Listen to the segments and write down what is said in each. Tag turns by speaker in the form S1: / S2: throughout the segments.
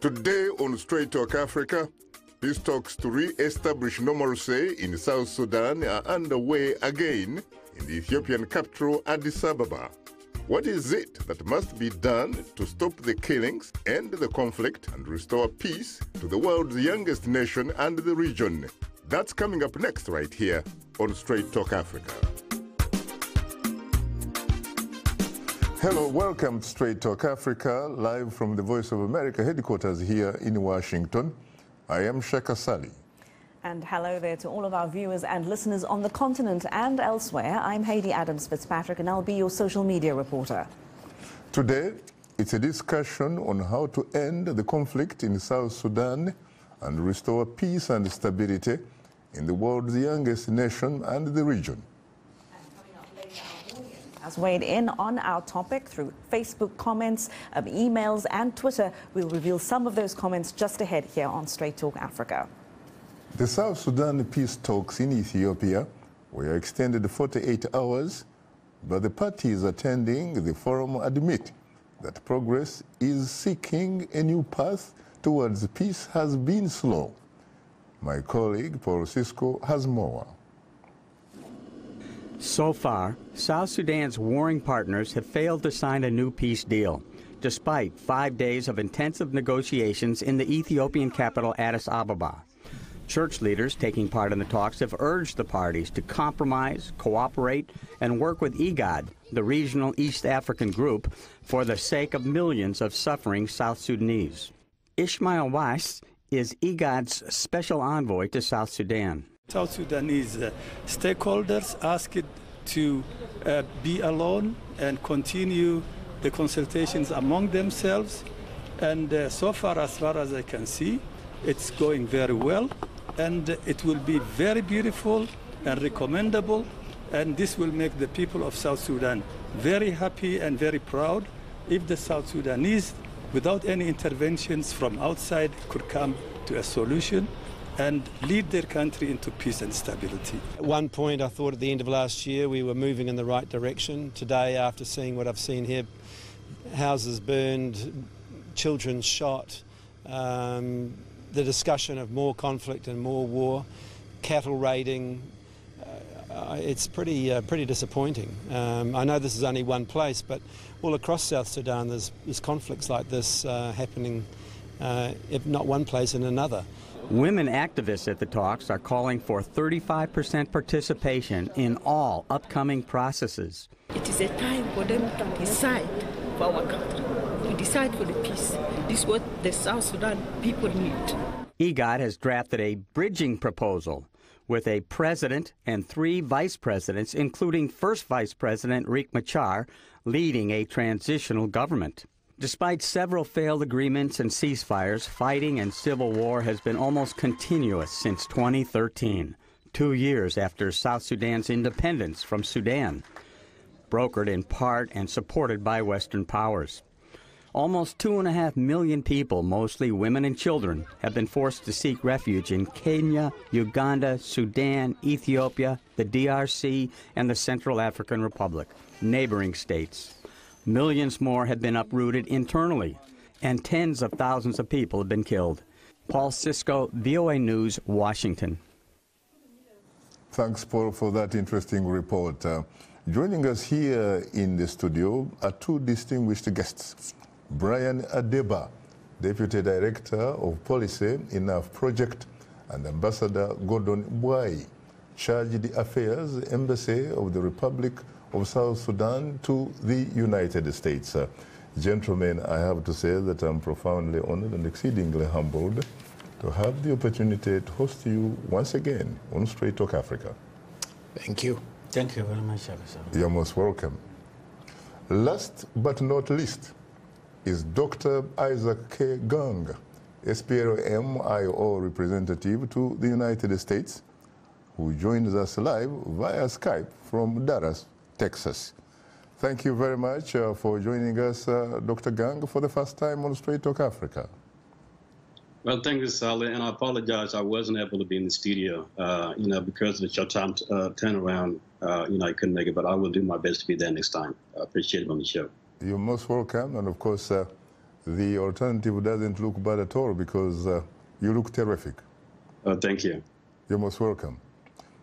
S1: Today on Straight Talk Africa, peace talks to re-establish normalcy in South Sudan are underway again in the Ethiopian capital, Addis Ababa. What is it that must be done to stop the killings, end the conflict, and restore peace to the world's youngest nation and the region? That's coming up next right here on Straight Talk Africa. Hello, welcome to Straight Talk Africa, live from the Voice of America headquarters here in Washington. I am Shaka Ssali.
S2: And hello there to all of our viewers and listeners on the continent and elsewhere. I'm Hayley Adams Fitzpatrick, and I'll be your social media reporter.
S1: Today, it's a discussion on how to end the conflict in South Sudan and restore peace and stability in the world's youngest nation and the region.
S2: Has weighed in on our topic through Facebook comments, emails and Twitter. We'll reveal some of those comments just ahead here on Straight Talk Africa.
S1: The South Sudan peace talks in Ethiopia were extended 48 hours, but the parties attending the forum admit that progress is seeking a new path towards peace has been slow. My colleague Paul Cisco has more.
S3: So far, South Sudan's warring partners have failed to sign a new peace deal, despite 5 days of intensive negotiations in the Ethiopian capital, Addis Ababa. Church leaders taking part in the talks have urged the parties to compromise, cooperate, and work with IGAD, the regional East African group, for the sake of millions of suffering South Sudanese. Ismail Weiss is IGAD's special envoy to South Sudan.
S4: South Sudanese stakeholders asked to be alone and continue the consultations among themselves. And so far as I can see, it's going very well. And it will be very beautiful and recommendable. And this will make the people of South Sudan very happy and very proud if the South Sudanese, without any interventions from outside, could come to a solution and lead their country into peace and stability.
S5: At one point, I thought at the end of last year we were moving in the right direction. Today, after seeing what I've seen here, houses burned, children shot, the discussion of more conflict and more war, cattle raiding, it's pretty disappointing. I know this is only one place, but all across South Sudan there's conflicts like this happening, if not one place, in another.
S3: Women activists at the talks are calling for 35% participation in all upcoming processes.
S6: It is a time for them to decide for our country, to decide for the peace. This is what the South Sudan people need.
S3: IGAD has drafted a bridging proposal with a president and 3 vice presidents, including First Vice President Riek Machar, leading a transitional government. Despite several failed agreements and ceasefires, fighting and civil war has been almost continuous since 2013, 2 years after South Sudan's independence from Sudan, brokered in part and supported by Western powers. Almost 2.5 million people, mostly women and children, have been forced to seek refuge in Kenya, Uganda, Sudan, Ethiopia, the DRC, and the Central African Republic, neighboring states. Millions more have been uprooted internally, and tens of thousands of people have been killed. Paul Cisco, VOA News, Washington.
S1: Thanks, Paul, for that interesting report. Joining us here in the studio are 2 distinguished guests. Brian Adeba, Deputy Director of Policy in NAF Project, and Ambassador Gordon Bwai, Chargé d'Affaires, Embassy of the Republic of South Sudan to the United States. Gentlemen, I have to say that I'm profoundly honored and exceedingly humbled to have the opportunity to host you once again on Straight Talk Africa.
S7: Thank you.
S8: Thank you very much, Shaka Ssali.
S1: You're most welcome. Last but not least is Dr. Isaac K. Gang, SPLM-IO representative to the United States, who joins us live via Skype from Dallas, Texas. Thank you very much for joining us, Dr. Gang, for the first time on Straight Talk Africa.
S9: Well, thank you, Sally, and I apologize. I wasn't able to be in the studio, because of the short time turnaround. I couldn't make it, but I will do my best to be there next time. I appreciate it on the show.
S1: You're most welcome, and of course, The alternative doesn't look bad at all because you look terrific.
S9: Thank you.
S1: You're most welcome.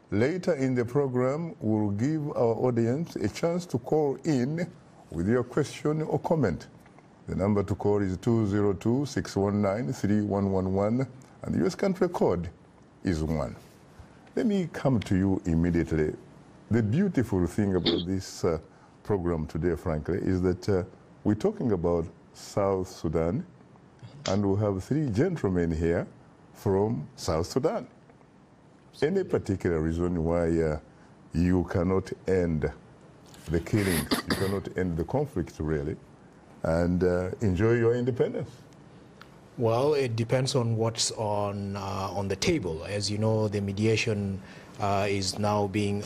S1: Later in the program, we'll give our audience a chance to call in with your question or comment. The number to call is 202-619-3111, and the US country code is 1. Let me come to you immediately. The beautiful thing about this program today, frankly, is that we're talking about South Sudan, and we have 3 gentlemen here from South Sudan. Any particular reason why you cannot end the killings, you cannot end the conflict, really, and enjoy your independence?
S7: Well, it depends on what's on the table. As you know, the mediation is now being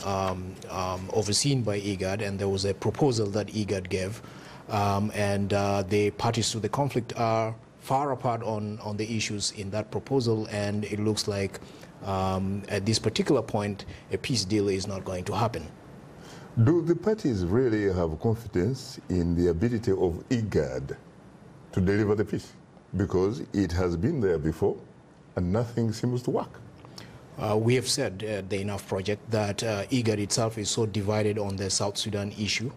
S7: overseen by IGAD, and there was a proposal that IGAD gave, and the parties to the conflict are far apart on the issues in that proposal, and it looks like at this particular point a peace deal is not going to happen.
S1: Do the parties really have confidence in the ability of IGAD to deliver the peace? Because it has been there before and nothing seems to work.
S7: We have said the Enough Project that IGAD itself is so divided on the South Sudan issue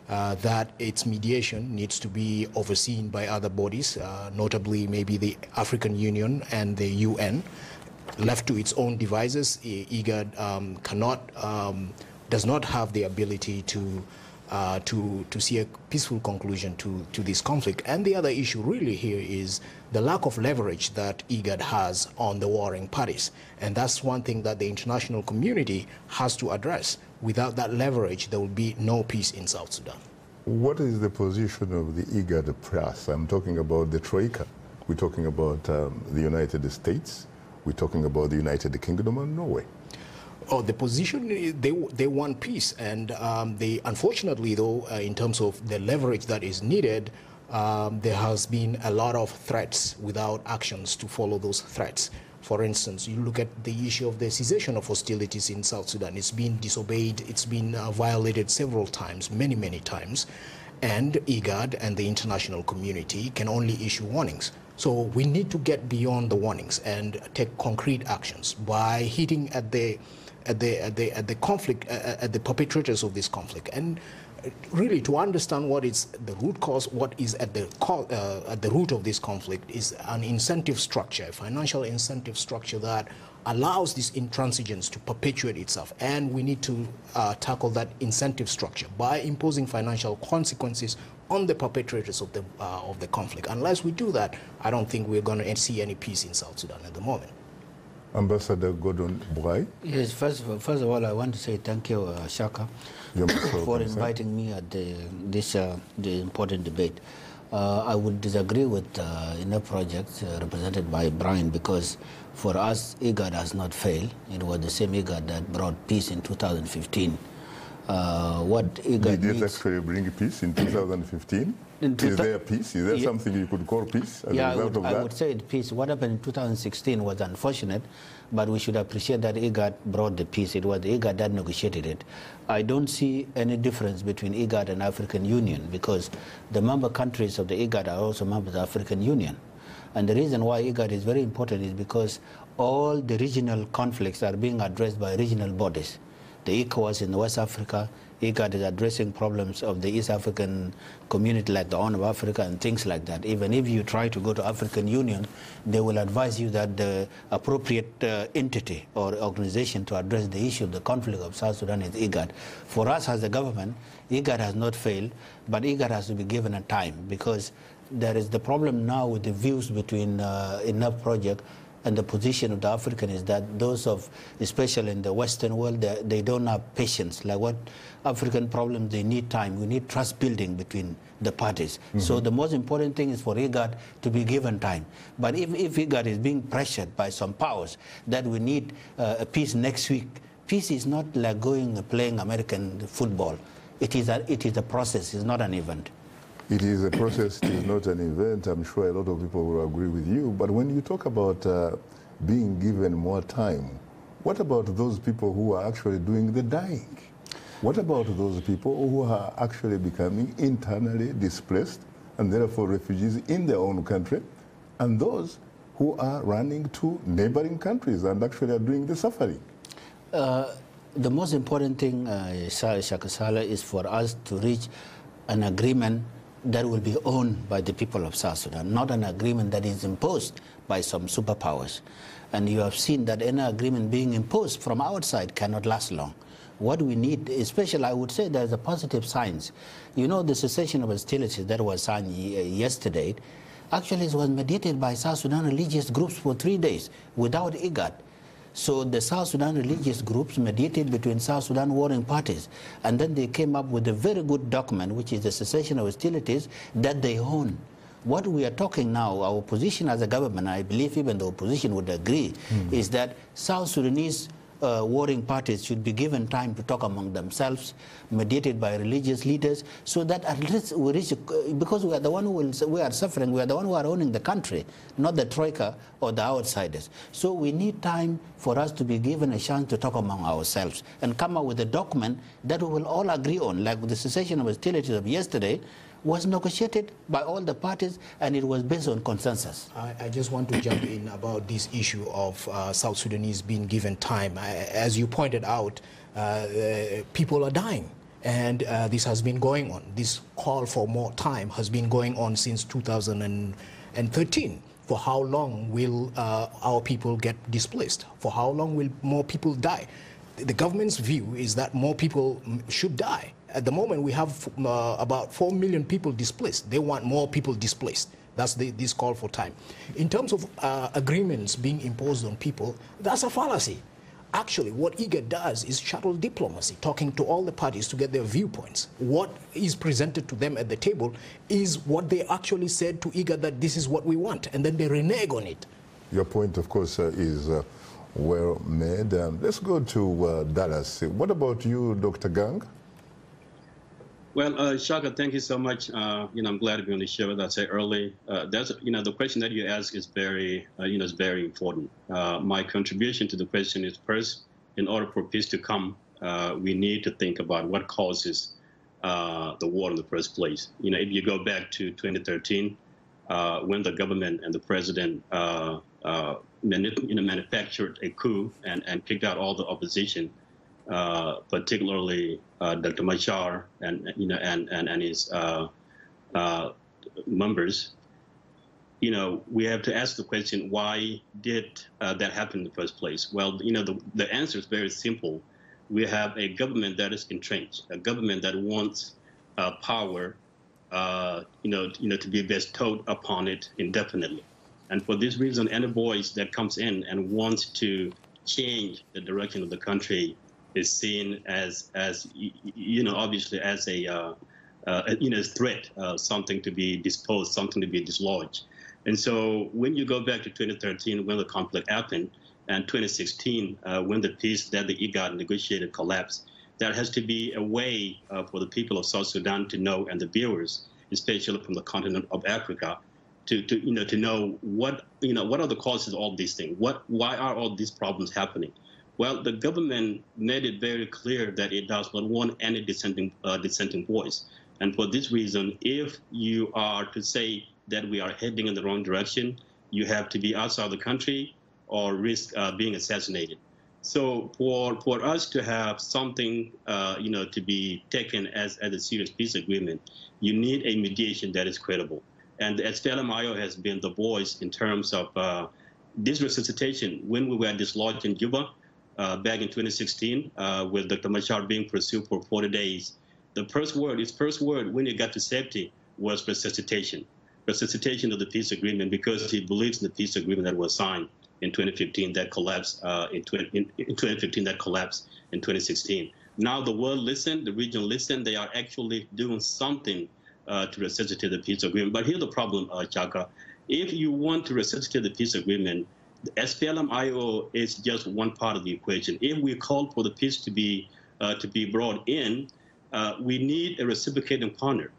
S7: that its mediation needs to be overseen by other bodies, notably maybe the African Union and the UN. Left to its own devices, IGAD does not have the ability to see a peaceful conclusion to this conflict. And the other issue really here is the lack of leverage that IGAD has on the warring parties. And that's one thing that the international community has to address. Without that leverage, there will be no peace in South Sudan.
S1: What is the position of the IGAD plus? I'm talking about the Troika. We're talking about the United States. We're talking about the United Kingdom and Norway.
S7: Oh, the position, they want peace. And unfortunately, though, in terms of the leverage that is needed, there has been a lot of threats without actions to follow those threats. For instance, you look at the issue of the cessation of hostilities in South Sudan. It's been disobeyed. It's been violated several times, many, many times. And IGAD and the international community can only issue warnings. So we need to get beyond the warnings and take concrete actions by hitting at the conflict, at the perpetrators of this conflict, and really to understand what is the root cause, what is at the root of this conflict is an incentive structure, a financial incentive structure that allows this intransigence to perpetuate itself. And we need to tackle that incentive structure by imposing financial consequences on the perpetrators of the conflict. Unless we do that, I don't think we're going to see any peace in South Sudan at the moment.
S1: Ambassador Gordon Bougai.
S8: Yes, first of all, I want to say thank you, Shaka, for inviting me at the important debate. I would disagree with Enough Project represented by Brian, because for us, IGAD has not failed. It was the same IGAD that brought peace in 2015. What IGAD
S1: Did it actually bring peace in 2015? Is there peace? Is there something you could call peace as a result of that?
S8: I would say peace. What happened in 2016 was unfortunate, but we should appreciate that IGAD brought the peace. It was the IGAD that negotiated it. I don't see any difference between IGAD and African Union, because the member countries of the IGAD are also members of the African Union. And the reason why IGAD is very important is because all the regional conflicts are being addressed by regional bodies. The ECOWAS in West Africa, IGAD is addressing problems of the East African community like the Horn of Africa and things like that. Even if you try to go to African Union, they will advise you that the appropriate entity or organization to address the issue of the conflict of South Sudan is IGAD. For us as a government, IGAD has not failed, but IGAD has to be given a time, because there is the problem now with the views between Enough Project and the position of the African is that those of, especially in the Western world, they don't have patience. Like what African problems, they need time. We need trust building between the parties. So the most important thing is for IGAD to be given time. But if IGAD is being pressured by some powers that we need a peace next week, peace is not like playing American football. It is a process, it's not an event.
S1: It is a process, it is not an event. I'm sure a lot of people will agree with you. But when you talk about being given more time, what about those people who are actually doing the dying? What about those people who are actually becoming internally displaced and therefore refugees in their own country, and those who are running to neighboring countries and actually are doing the suffering.
S8: The most important thing, Shaka Ssali, is for us to reach an agreement that will be owned by the people of South Sudan, not an agreement that is imposed by some superpowers. And you have seen that any agreement being imposed from outside cannot last long. What we need, especially I would say there's a positive signs. You know, the cessation of hostilities that was signed yesterday, actually it was mediated by South Sudan religious groups for 3 days without IGAD. So the South Sudan religious groups mediated between South Sudan warring parties, and then they came up with a very good document, which is the cessation of hostilities that they own. What we are talking now, our position as a government, I believe even the opposition would agree, is that South Sudanese warring parties should be given time to talk among themselves, mediated by religious leaders, so that at least we reach, because we are the one we are suffering, we are the one who are owning the country, not the troika or the outsiders. So we need time for us to be given a chance to talk among ourselves and come up with a document that we will all agree on, like the cessation of hostilities of yesterday was negotiated by all the parties, and it was based on consensus.
S7: I just want to jump in about this issue of South Sudanese being given time. As you pointed out, people are dying, and this has been going on. This call for more time has been going on since 2013. For how long will our people get displaced? For how long will more people die? The government's view is that more people should die. At the moment, we have about 4 million people displaced. They want more people displaced. That's this call for time. In terms of agreements being imposed on people, that's a fallacy. Actually, what IGAD does is shuttle diplomacy, talking to all the parties to get their viewpoints. What is presented to them at the table is what they actually said to IGAD, that this is what we want, and then they renege on it.
S1: Your point, of course, is well made. Let's go to Dallas. What about you, Dr. Gang?
S9: Well, Shaka, thank you so much. I'm glad to be on the show. As I said earlier, the question that you ask is very, is very important. My contribution to the question is, first, in order for peace to come, we need to think about what causes the war in the first place. If you go back to 2013, when the government and the president manufactured a coup and kicked out all the opposition, particularly Dr. Machar and his members, we have to ask the question, why did that happen in the first place? Well, the answer is very simple. We have a government that is entrenched, a government that wants power, to be bestowed upon it indefinitely. And for this reason, any voice that comes in and wants to change the direction of the country is seen as obviously as a threat, something to be disposed, something to be dislodged. And so when you go back to 2013, when the conflict happened, and 2016, when the peace that the IGAD negotiated collapsed, there has to be a way for the people of South Sudan to know, and the viewers, especially from the continent of Africa, to know what are the causes of all these things. Why are all these problems happening? Well, the government made it very clear that it does not want any dissenting voice. And for this reason, if you are to say that we are heading in the wrong direction, you have to be outside the country or risk being assassinated. So for us to have something, to be taken as a serious peace agreement, you need a mediation that is credible. And the SPLM-IO has been the voice in terms of this resuscitation. When we were dislodged in Juba, back in 2016, with Dr. Machar being pursued for 40 days. His first word when he got to safety was resuscitation of the peace agreement, because he believes in the peace agreement that was signed in 2015 that collapsed in 2015 that collapsed in 2016. Now the world listened, the region listened. They are actually doing something to resuscitate the peace agreement. But here's the problem, Chaka. If you want to resuscitate the peace agreement, the SPLM-IO is just one part of the equation. If we call for the peace to be brought in, we need a reciprocating partner.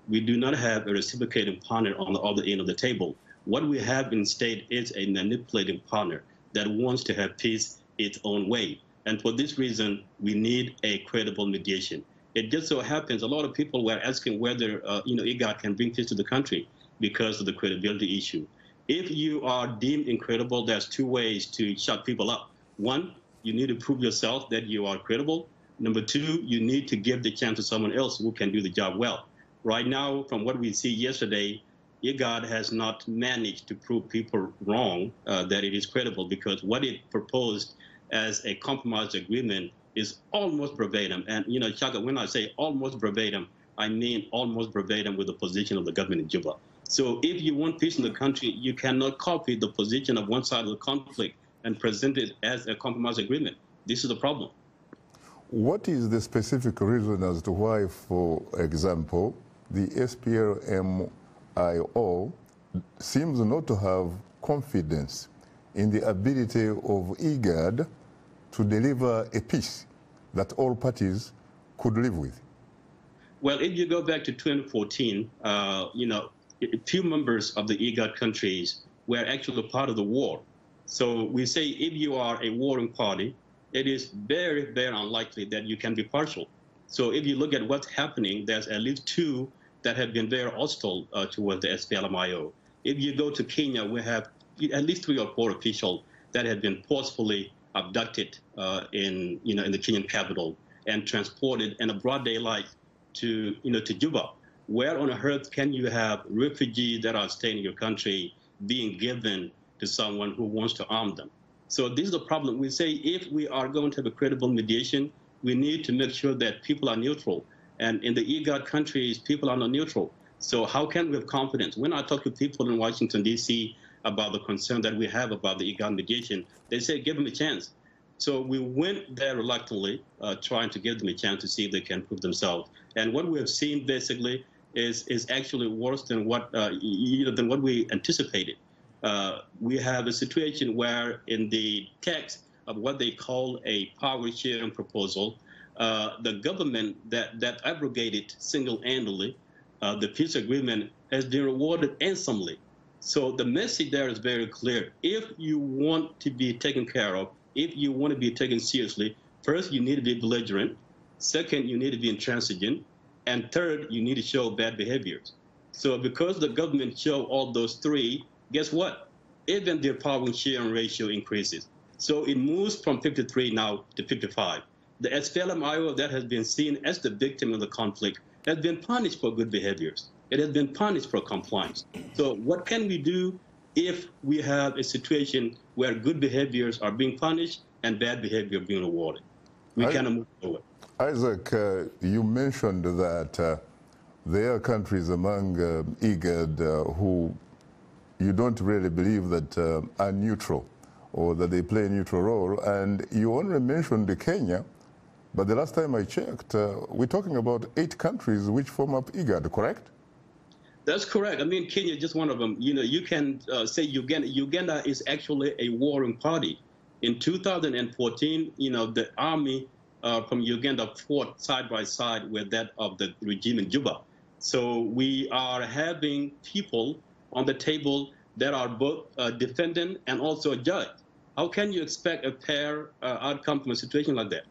S9: We do not have a reciprocating partner on the other end of the table. What we have instead is a manipulating partner that wants to have peace its own way. And for this reason, we need a credible mediation. It just so happens a lot of people were asking whether IGAD can bring peace to the country because of the credibility issue. If you are deemed incredible, there's two ways to shut people up. One, you need to prove yourself that you are credible. Number two, you need to give the chance to someone else who can do the job well. Right now, from what we see yesterday, IGAD has not managed to prove people wrong that it is credible, because what it proposed as a compromise agreement is almost verbatim. And, Shaka, when I say almost verbatim, I mean almost verbatim with the position of the government in Juba. So if you want peace in the country, you cannot copy the position of one side of the conflict and present it as a compromise agreement. This is the problem.
S1: What is the specific reason as to why, for example, the SPLM-IO seems not to have confidence in the ability of IGAD to deliver a peace that all parties could live with?
S9: Well, if you go back to 2014, a few members of the IGAD countries were actually part of the war. So we say if you are a warring party, it is very, very unlikely that you can be partial. So if you look at what's happening, there's at least two that have been very hostile towards the SPLM-IO. If you go to Kenya, we have at least 3 or 4 officials that have been forcefully abducted in the Kenyan capital and transported in a broad daylight to Juba. Where on earth can you have refugees that are staying in your country being given to someone who wants to arm them? So this is the problem. We say if we are going to have a credible mediation, we need to make sure that people are neutral. And in the IGAD countries, people are not neutral. So how can we have confidence? When I talk to people in Washington, D.C. about the concern that we have about the IGAD mediation, they say, give them a chance. So we went there reluctantly, trying to give them a chance to see if they can prove themselves. And what we have seen basically is actually worse than what we anticipated. We have a situation where in the text of what they call a power sharing proposal, the government that abrogated single-handedly the peace agreement has been rewarded handsomely. So the message there is very clear. If you want to be taken care of, if you want to be taken seriously, first you need to be belligerent. Second, you need to be intransigent. And third, you need to show bad behaviors. So because the government show all those three, guess what? Even their power sharing ratio increases. So it moves from 53 now to 55. The SPLM-IO that has been seen as the victim of the conflict has been punished for good behaviors. It has been punished for compliance. So what can we do if we have a situation where good behaviors are being punished and bad behavior being rewarded? We cannot move forward.
S1: Isaac, you mentioned that there are countries among IGAD who you don't really believe that are neutral or that they play a neutral role, and you only mentioned Kenya, but the last time I checked, we're talking about 8 countries which form up IGAD, correct?
S9: That's correct. I mean, Kenya is just one of them. You can say Uganda. Uganda is actually a warring party. In 2014, the army from Uganda fought side by side with that of the regime in Juba. So we are having people on the table that are both a defendant and also a judge. How can you expect a fair outcome from a situation like that?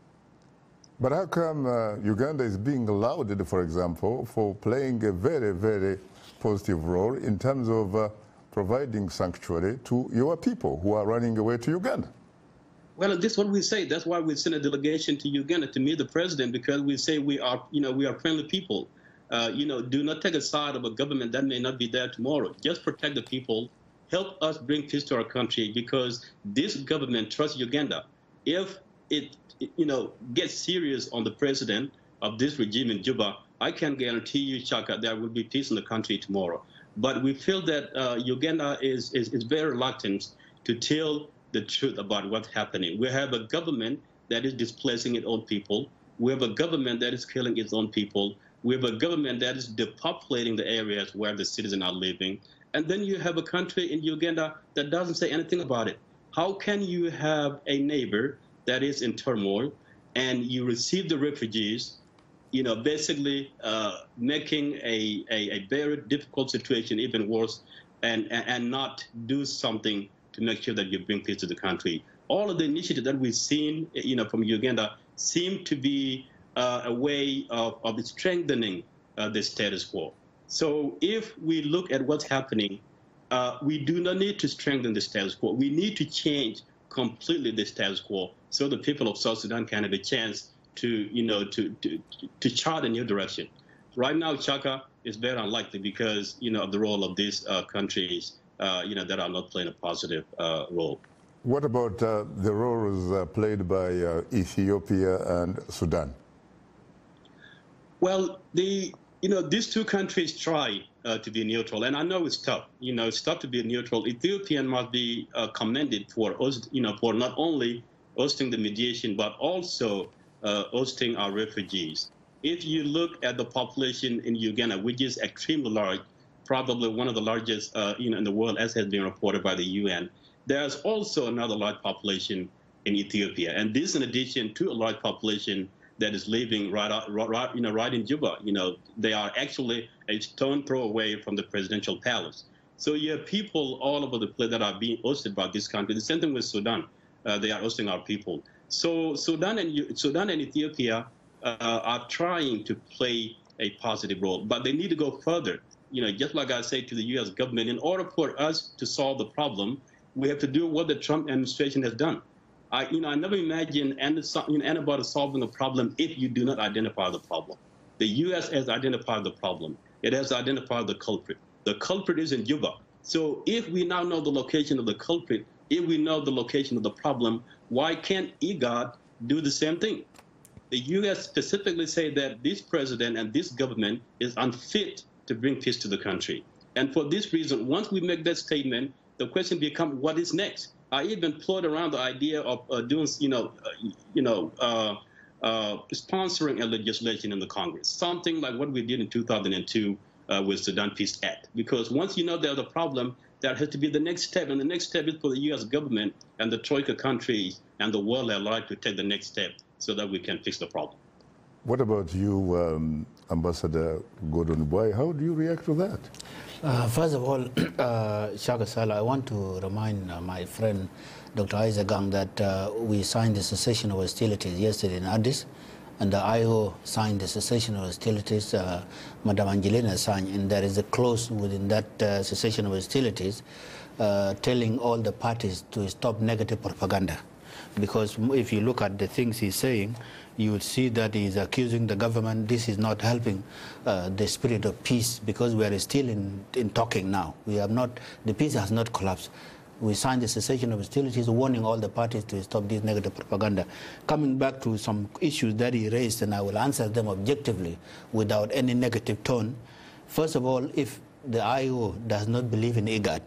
S1: But how come Uganda is being lauded, for example, for playing a very, very positive role in terms of providing sanctuary to your people who are running away to Uganda?
S9: Well, this is what we say. That's why we sent a delegation to Uganda to meet the president, because we say we are friendly people. Do not take a side of a government that may not be there tomorrow. Just protect the people. Help us bring peace to our country, because this government trusts Uganda. If it gets serious on the president of this regime in Juba, I can guarantee you, Shaka, there will be peace in the country tomorrow. But we feel that Uganda is very reluctant to tell the truth about what's happening. We have a government that is displacing its own people. We have a government that is killing its own people. We have a government that is depopulating the areas where the citizens are living. And then you have a country in Uganda that doesn't say anything about it. How can you have a neighbor that is in turmoil and you receive the refugees, basically making a very difficult situation even worse, and not do something to make sure that you bring peace to the country? All of the initiatives that we've seen, from Uganda seem to be a way of strengthening the status quo. So if we look at what's happening, we do not need to strengthen the status quo. We need to change completely the status quo so the people of South Sudan can have a chance to, to chart a new direction. Right now, Shaka is very unlikely because, of the role of these countries, that are not playing a positive role.
S1: What about the roles played by Ethiopia and Sudan?
S9: Well, these two countries try to be neutral, and I know it's tough. It's tough to be neutral. Ethiopian must be commended for for not only hosting the mediation but also hosting our refugees. If you look at the population in Uganda, which is extremely large, probably one of the largest in the world, as has been reported by the UN, there's also another large population in Ethiopia, and this in addition to a large population that is living right in Juba. They are actually a stone throw away from the presidential palace. So you have people all over the place that are being hosted by this country. The same thing with Sudan. They are hosting our people. So Sudan and Ethiopia are trying to play a positive role, but they need to go further. Just like I say to the U.S. government, in order for us to solve the problem, we have to do what the Trump administration has done. I never imagined anybody solving a problem if you do not identify the problem. The U.S. has identified the problem. It has identified the culprit. The culprit is in Juba. So if we now know the location of the culprit, if we know the location of the problem, why can't IGAD do the same thing? The U.S. specifically say that this president and this government is unfit to bring peace to the country. And for this reason, once we make that statement, the question becomes, what is next? I even played around the idea of doing, sponsoring a legislation in the Congress, something like what we did in 2002 with Sudan Peace Act. Because once you know there's a problem, that has to be the next step, and the next step is for the U.S. government and the Troika countries and the world alike to take the next step so that we can fix the problem.
S1: What about you, Ambassador Gordon Boy? How do you react to that?
S8: First of all, Shaka Ssali, I want to remind my friend Dr. Isaac Gang that we signed the cessation of hostilities yesterday in Addis, and the IO signed the cessation of hostilities, Madam Angelina signed, and there is a clause within that cessation of hostilities telling all the parties to stop negative propaganda. Because if you look at the things he's saying, you would see that he's accusing the government. This is not helping the spirit of peace, because we are still in talking now. We have not, the peace has not collapsed. We signed the cessation of hostilities, warning all the parties to stop this negative propaganda. Coming back to some issues that he raised, and I will answer them objectively without any negative tone. First of all, if the IO does not believe in IGAD,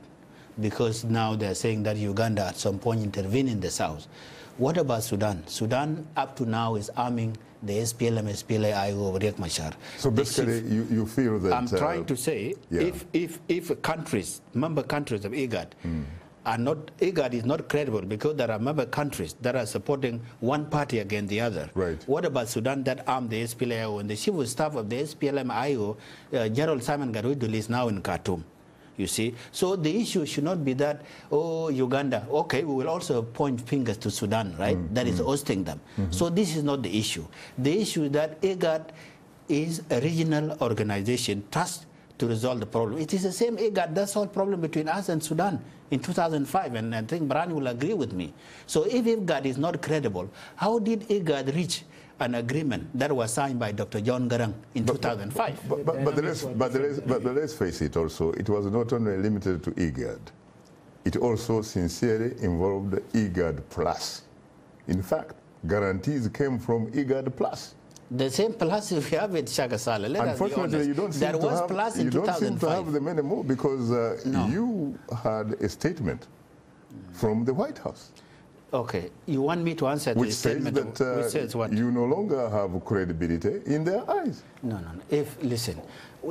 S8: because now they're saying that Uganda at some point intervened in the south, what about Sudan? Sudan up to now is arming the SPLM, SPLA, IO of Riek Machar.
S1: So basically, you feel that...
S8: I'm trying to say, yeah, if countries, member countries of IGAD, are not, IGAD is not credible because there are member countries that are supporting one party against the other.
S1: Right.
S8: What about Sudan that armed the SPLA-IO? And the chief of staff of the SPLM-IO, General Simon Garuidul, is now in Khartoum. You see, so the issue should not be that, oh, Uganda, okay, we will also point fingers to Sudan, right? That is hosting them. So this is not the issue. The issue is that IGAD is a regional organization tasked to resolve the problem. It is the same IGAD that solved the problem between us and Sudan in 2005, and I think Brian will agree with me. So if IGAD is not credible, how did IGAD reach an agreement that was signed by Dr. John Garang in 2005.
S1: But let's face it also, it was not only limited to IGAD. It also sincerely involved IGAD Plus. In fact, guarantees came from IGAD Plus.
S8: The same plus if you have it, Shaka Ssali.
S1: Unfortunately, you don't seem to have them anymore because you had a statement from the White House.
S8: Okay, you want me to answer
S1: which
S8: the
S1: says
S8: statement?
S1: That,
S8: which says what?
S1: You no longer have credibility in their eyes.
S8: No. Listen,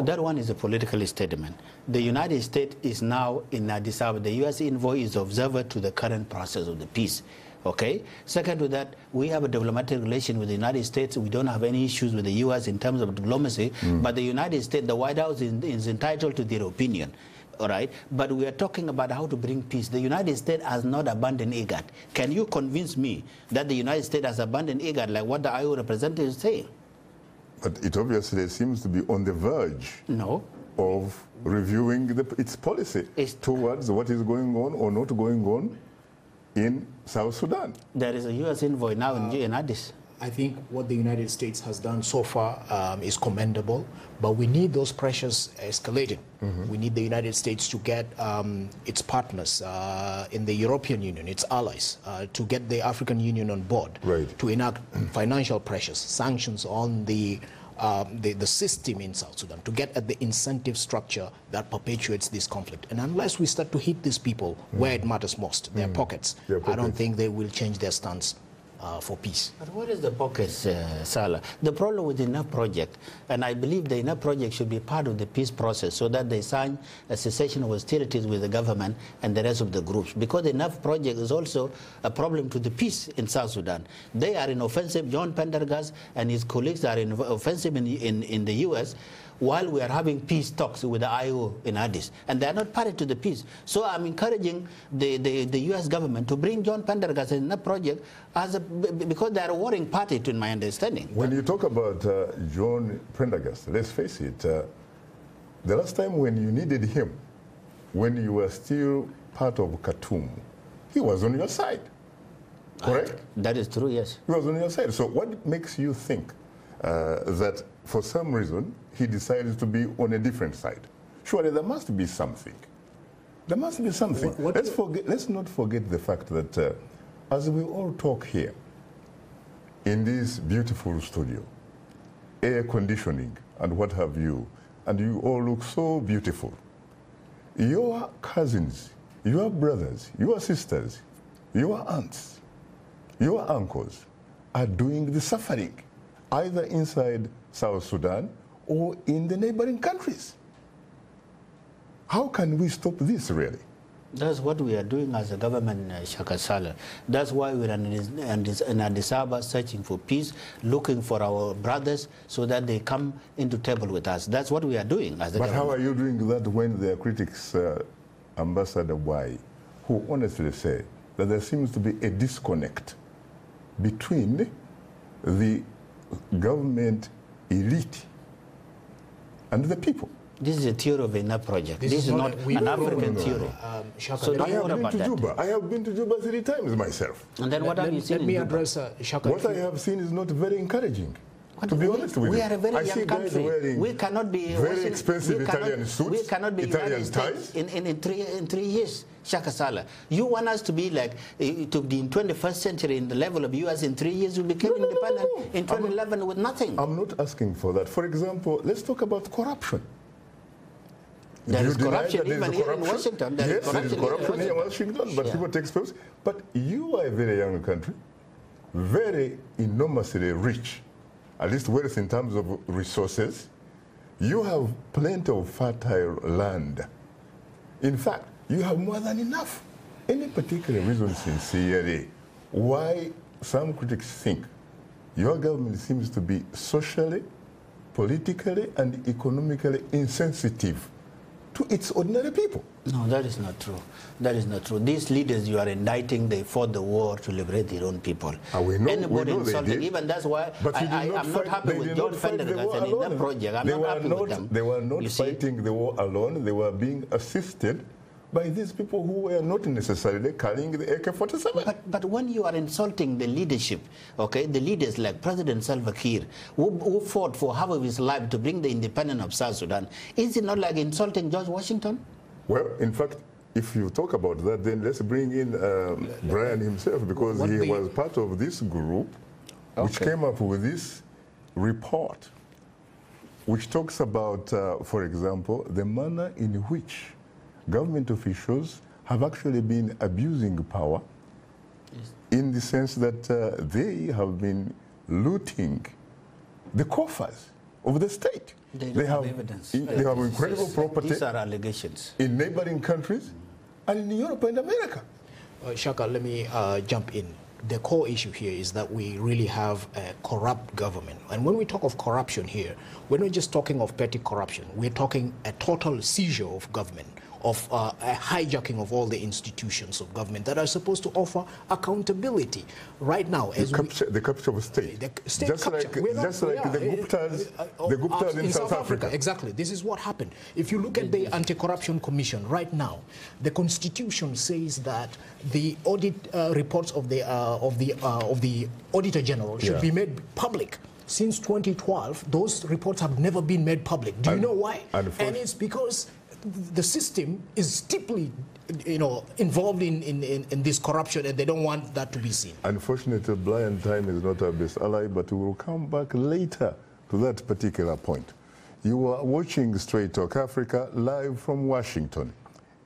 S8: that one is a political statement. The United States is now in Addis Ababa. The U.S. envoy is observer to the current process of the peace. Okay. Second to that, we have a diplomatic relation with the United States. We don't have any issues with the U.S. in terms of diplomacy. But the United States, the White House is entitled to their opinion. All right, but we are talking about how to bring peace. The United States has not abandoned IGAD. Can you convince me that the United States has abandoned IGAD like what the IO representative is saying?
S1: But it obviously seems to be on the verge of reviewing its policy towards what is going on or not going on in South Sudan.
S8: There is a U.S. envoy now in Addis.
S7: I think what the United States has done so far is commendable, but we need those pressures escalating. We need the United States to get its partners in the European Union, its allies, to get the African Union on board, to enact financial pressures, sanctions on the system in South Sudan, to get at the incentive structure that perpetuates this conflict. And unless we start to hit these people where it matters most, their pockets, I don't think they will change their stance for peace.
S8: But what is the pockets, Salah? The problem with the Enough Project, and I believe the Enough Project should be part of the peace process so that they sign a cessation of hostilities with the government and the rest of the groups. Because the Enough Project is also a problem to the peace in South Sudan. They are in offensive. John Pendergast and his colleagues are in offensive in the U.S., while we are having peace talks with the IO in Addis, and they are not party to the peace. So I'm encouraging the U.S. government to bring John Pendergast in the project because they are a warring party, to my understanding.
S1: When you talk about John Pendergast, let's face it, the last time when you needed him, when you were still part of Khartoum, he was on your side, correct?
S8: That is true, yes.
S1: He was on your side. So what makes you think that for some reason he decided to be on a different side? Surely there must be something. There must be something. Let's not forget the fact that as we all talk here in this beautiful studio, air conditioning and what have you, and you all look so beautiful, your cousins, your brothers, your sisters, your aunts, your uncles are doing the suffering, either inside South Sudan or in the neighboring countries. How can we stop this, really?
S8: That's what we are doing as a government, Shaka Ssali. That's why we're in Addis Ababa searching for peace, looking for our brothers so that they come into table with us. That's what we are doing as a government.
S1: But how are you doing that when there are critics, Ambassador Y, who honestly say that there seems to be a disconnect between the government elite and the people?
S8: This is a theory of Enough Project. This is not an African theory.
S1: So I have been to Juba. I have been to Juba 3 times myself.
S8: And then what have you seen?
S7: Let me address Shaka.
S1: What I have seen is not very encouraging. To be honest with you,
S8: we are a very young country. We cannot be
S1: very expensive Italian suits,
S8: we cannot be
S1: Italian ties
S8: in 3 years. Shaka Ssali, you want us to be like to be in 21st century in the level of US in 3 years? We became independent in 2011 with nothing.
S1: I'm not asking for that. For example, let's talk about corruption.
S8: There is corruption even here in Washington.
S1: Yes, there is corruption here in Washington, but people take space. But you are a very young country, very enormously rich, at least wealth in terms of resources. You have plenty of fertile land. In fact, you have more than enough. Any particular reason, sincerely, why some critics think your government seems to be socially, politically, and economically insensitive to its ordinary people?
S8: No, that is not true. That is not true. These leaders you are indicting, they fought the war to liberate their own people.
S1: We know,
S8: anybody insulting, even that's why
S1: I'm
S8: not happy with John Pendergast and in that project. I'm not happy with them.
S1: They were not fighting the war alone. They were being assisted by these people who were not necessarily carrying the AK-47.
S8: But when you are insulting the leadership, okay, the leaders like President Salva Kiir, who fought for half of his life to bring the independence of South Sudan, is it not like insulting George Washington?
S1: Well, in fact, if you talk about that, then let's bring in Brian himself, because he was part of this group which came up with this report, which talks about, for example, the manner in which government officials have actually been abusing power, in the sense that they have been looting the coffers of the state.
S8: They have evidence.
S1: They have incredible property.
S8: These are allegations.
S1: In neighboring countries and in Europe and America.
S7: Shaka, let me jump in. The core issue here is that we really have a corrupt government. And when we talk of corruption here, we're not just talking of petty corruption. We're talking a total seizure of government, a hijacking of all the institutions of government that are supposed to offer accountability. Right now, as
S1: the capture of state. Just like the Guptas in South Africa.
S7: Exactly. This is what happened. If you look at the Anti-Corruption Commission right now, the Constitution says that the audit reports of the Auditor General should be made public. Since 2012, those reports have never been made public. Do you know why? And it's because the system is deeply, involved in this corruption, and they don't want that to be seen.
S1: Unfortunately, Brian, time is not our best ally, but we will come back later to that particular point. You are watching Straight Talk Africa live from Washington.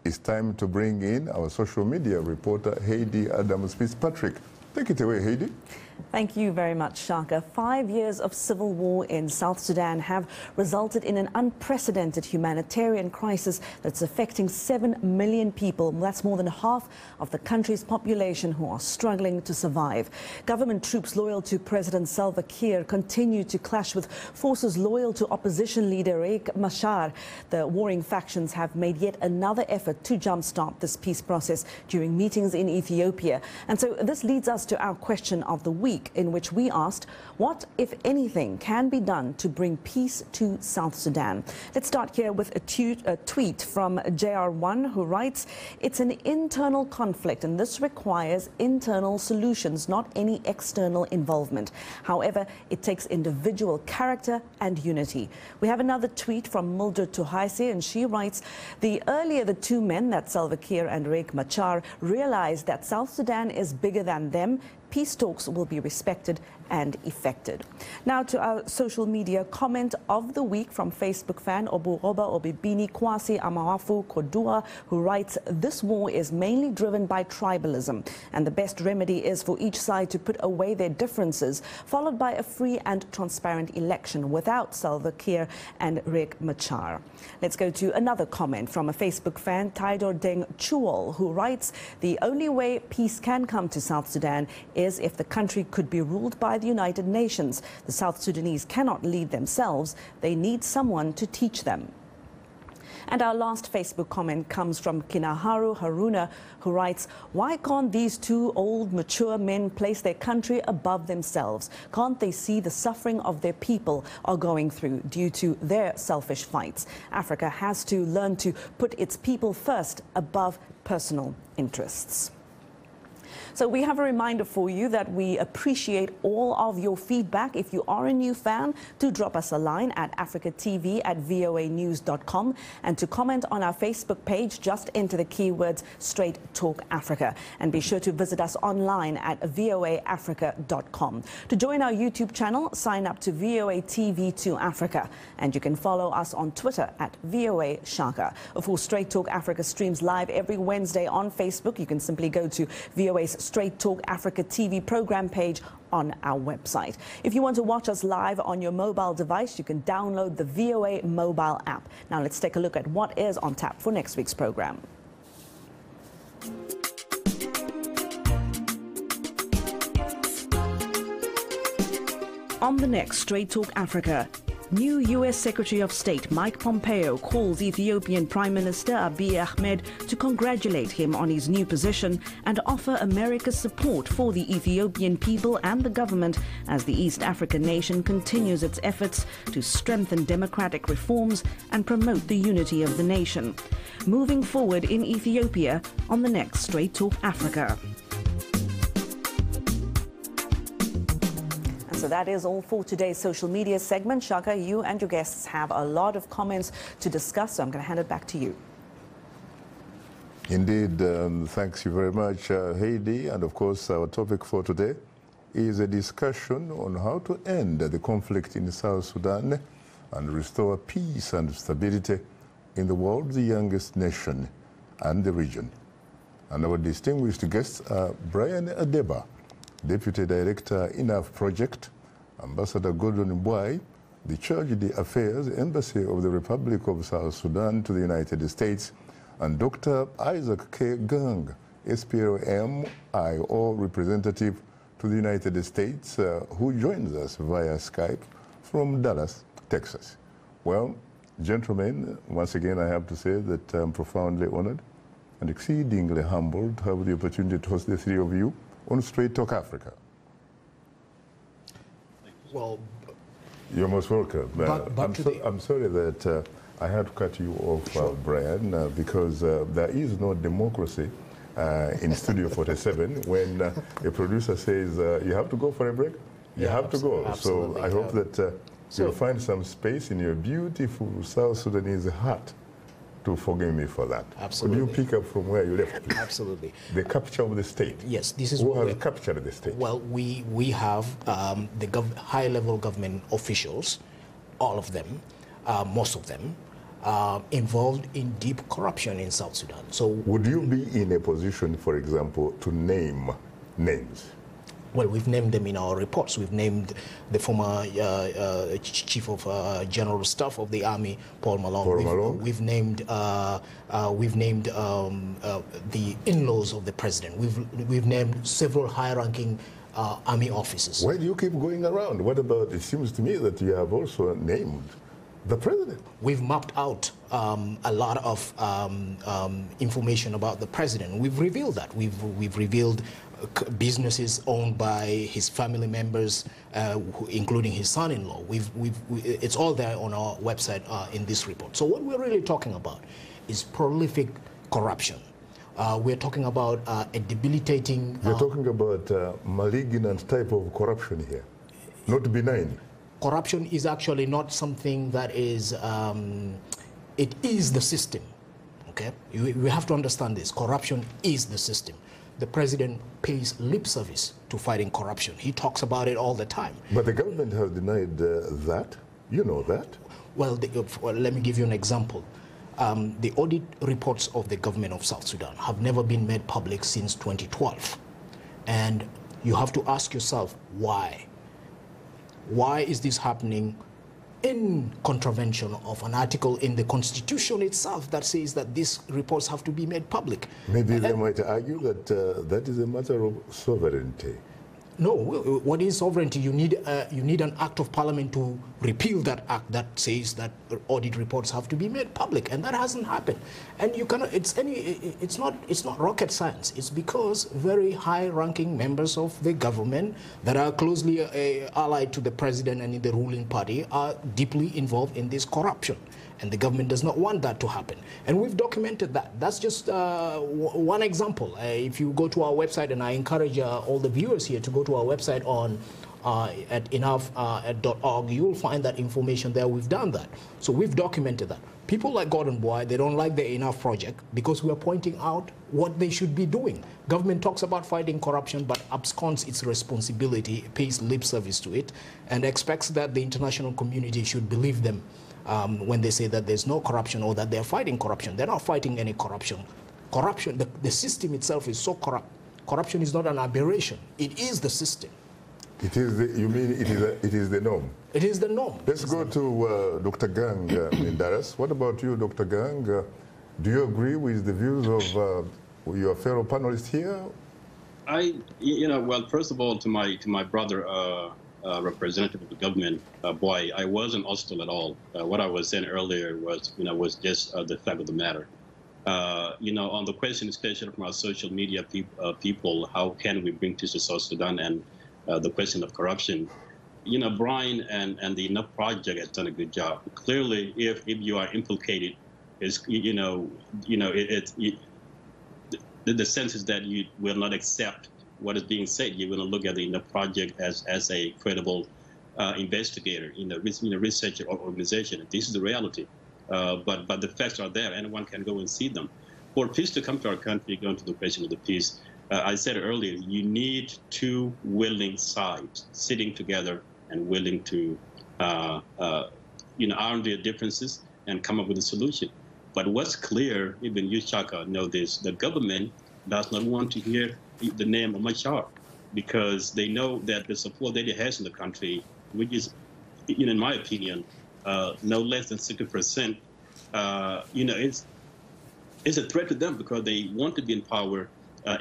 S1: It's time to bring in our social media reporter, Heidi Adams-Fitzpatrick. Take it away, Heidi.
S2: Thank you very much, Shaka. 5 years of civil war in South Sudan have resulted in an unprecedented humanitarian crisis that's affecting 7 million people. That's more than half of the country's population who are struggling to survive. Government troops loyal to President Salva Kiir continue to clash with forces loyal to opposition leader Riek Machar. The warring factions have made yet another effort to jumpstart this peace process during meetings in Ethiopia. And so this leads us to our question of the week, in which we asked, what, if anything, can be done to bring peace to South Sudan? Let's start here with a tweet from JR1, who writes, it's an internal conflict and this requires internal solutions, not any external involvement. However, it takes individual character and unity. We have another tweet from Mildred Tuhaise, and she writes, the earlier the two men, that's Salva Kiir and Riek Machar, realize that South Sudan is bigger than them, peace talks will be respected and effected. Now to our social media comment of the week from Facebook fan Oburoba Obibini Kwasi Amawafu Kodua, who writes, this war is mainly driven by tribalism, and the best remedy is for each side to put away their differences, followed by a free and transparent election without Salva Kiir and Riek Machar. Let's go to another comment from a Facebook fan, Taidor Deng Chuol, who writes, the only way peace can come to South Sudan is if the country could be ruled by the United Nations. The South Sudanese cannot lead themselves. They need someone to teach them. And our last Facebook comment comes from Kinaharu Haruna, who writes, why can't these two old, mature men place their country above themselves? Can't they see the suffering of their people are going through due to their selfish fights? Africa has to learn to put its people first above personal interests. So we have a reminder for you that we appreciate all of your feedback. If you are a new fan, do drop us a line at africatv@voanews.com, and to comment on our Facebook page, just enter the keywords Straight Talk Africa, and be sure to visit us online at voaafrica.com. To join our YouTube channel, sign up to VOA TV2 Africa, and you can follow us on Twitter at VOA Shaka. Of course, Straight Talk Africa streams live every Wednesday on Facebook. You can simply go to VOA's Straight Talk Africa TV program page on our website. If you want to watch us live on your mobile device, you can download the VOA mobile app. Now let's take a look at what is on tap for next week's program. On the next Straight Talk Africa, new U.S. Secretary of State Mike Pompeo calls Ethiopian Prime Minister Abiy Ahmed to congratulate him on his new position and offer America's support for the Ethiopian people and the government as the East African nation continues its efforts to strengthen democratic reforms and promote the unity of the nation. Moving forward in Ethiopia on the next Straight Talk Africa. So that is all for today's social media segment. Shaka, you and your guests have a lot of comments to discuss, so I'm going to hand it back to you.
S1: Indeed, thanks you very much, Heidi. And of course, our topic for today is a discussion on how to end the conflict in South Sudan and restore peace and stability in the world's youngest nation and the region. And our distinguished guests are Brian Adeba, Deputy Director, Enough Project, Ambassador Gordon Mbwai, the Charge d'Affaires Embassy of the Republic of South Sudan to the United States, and Dr. Isaac K. Gang, SPLM-IO representative to the United States, who joins us via Skype from Dallas, Texas. Well, Gentlemen, once again, I have to say that I'm profoundly honored and exceedingly humbled to have the opportunity to host the three of you on Straight Talk Africa.
S7: Well,
S1: you're most welcome. I'm sorry that I had to cut you off, sure. Brian, because there is no democracy in Studio 47 when a producer says, you have to go for a break, you have to go. Absolutely. So I hope that you'll find some space in your beautiful South Sudanese heart to forgive me for that.
S7: Absolutely.
S1: Could you pick up from where you left, please?
S7: Absolutely.
S1: The capture of the state.
S7: Yes, this is
S1: who has captured the state.
S7: Well, we have the high-level government officials, all of them, most of them, involved in deep corruption in South Sudan. So,
S1: would you be in a position, for example, to name names?
S7: Well, we've named them in our reports. We've named the former Chief of General Staff of the Army, Paul Malone. We've named the in-laws of the president. We've named several high-ranking army officers.
S1: Why do you keep going around? What about? It seems to me that you have also named the president.
S7: We've mapped out a lot of information about the president. We've revealed that. We've revealed businesses owned by his family members, including his son-in-law. It's all there on our website in this report. So what we're really talking about is prolific corruption. We're talking about a debilitating...
S1: You're talking about malignant type of corruption here, not benign.
S7: Corruption is actually not something that is... it is the system, okay? We have to understand this. Corruption is the system. The president pays lip service to fighting corruption. He talks about it all the time.
S1: But the government has denied that. You know that.
S7: Well, let me give you an example. The audit reports of the government of South Sudan have never been made public since 2012. And you have to ask yourself, why? Why is this happening in contravention of an article in the Constitution itself that says that these reports have to be made public?
S1: Maybe they might argue that that is a matter of sovereignty.
S7: No, what is sovereignty? You need an act of parliament to repeal that act that says that audit reports have to be made public, and that hasn't happened. And you cannot. It's not rocket science. It's because very high-ranking members of the government that are closely allied to the president and in the ruling party are deeply involved in this corruption. And the government does not want that to happen. And we've documented that. That's just one example. If you go to our website, and I encourage all the viewers here to go to our website on at enough.org, you'll find that information there. We've done that. So we've documented that. People like Gordon Boy, they don't like the Enough project because we are pointing out what they should be doing. Government talks about fighting corruption, but absconds its responsibility, pays lip service to it, and expects that the international community should believe them. When they say that there's no corruption or that they're fighting corruption. They're not fighting any corruption. Corruption, the system itself is so corrupt. Corruption is not an aberration. It is the system.
S1: It is you mean it is the norm?
S7: It is the norm.
S1: Let's go to Dr. Gang in Dallas. What about you, Dr. Gang? Do you agree with the views of your fellow panelists here?
S9: Well, first of all, to my brother, representative of the government, Boy, I wasn't hostile at all. What I was saying earlier was just the fact of the matter. On the question, especially from our social media people, how can we bring peace to South Sudan and the question of corruption? Brian and the Enough Project has done a good job. Clearly, if you are implicated, the sense is that you will not accept what is being said. You're going to look at the Enough Project as a credible investigator, researcher or organization. This is the reality. But the facts are there. Anyone can go and see them. For peace to come to our country, going to the question of the peace, I said earlier, you need two willing sides sitting together and willing to iron their differences and come up with a solution. But what's clear, even you, Shaka, know this, the government does not want to hear the name of Machar because they know that the support that he has in the country, which is, in my opinion, no less than 60%, it's a threat to them because they want to be in power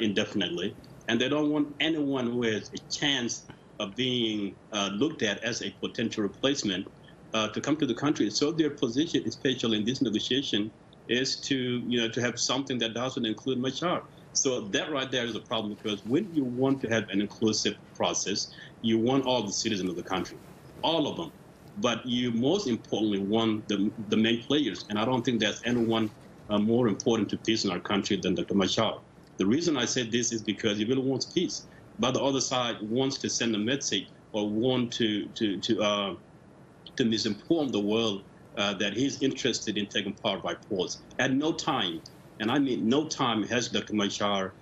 S9: indefinitely, and they don't want anyone who has a chance of being looked at as a potential replacement to come to the country. So their position, especially in this negotiation, is to to have something that doesn't include Machar. So that right there is a problem, because when you want to have an inclusive process, you want all the citizens of the country, all of them. But you most importantly want the main players, and I don't think there's anyone more important to peace in our country than Dr. Machar. The reason I say this is because he really wants peace, but the other side wants to send a message or want to misinform the world that he's interested in taking power by force. At no time, and I mean no time, has Dr. Machar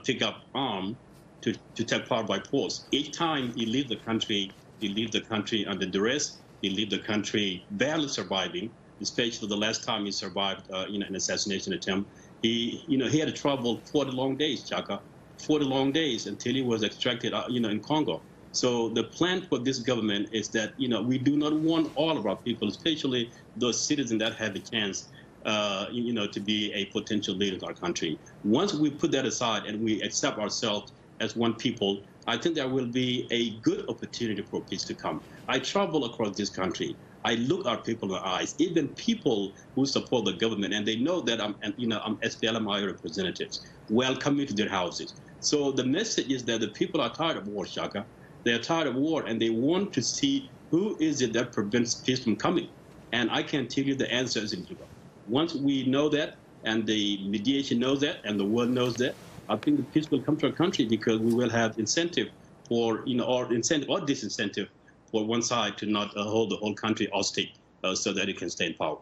S9: picked up arms to take power by force. Each time he leaves the country under duress. He leaves the country barely surviving, especially the last time he survived an assassination attempt. He had to travel 40 long days, Shaka, 40 long days until he was extracted in Congo. So the plan for this government is that we do not want all of our people, especially those citizens that have a chance to be a potential leader of our country. Once we put that aside and we accept ourselves as one people, I think there will be a good opportunity for peace to come. I travel across this country. I look our people in the eyes, even people who support the government, and they know that I'm SPLMI representatives. Welcome me to their houses. So the message is that the people are tired of war, Shaka. They are tired of war, and they want to see who is it that prevents peace from coming. And I can tell you the answer is in Juba. Once we know that, and the mediation knows that, and the world knows that, I think the peace will come to our country, because we will have incentive for, or incentive or disincentive for one side to not hold the whole country hostage so that it can stay in power.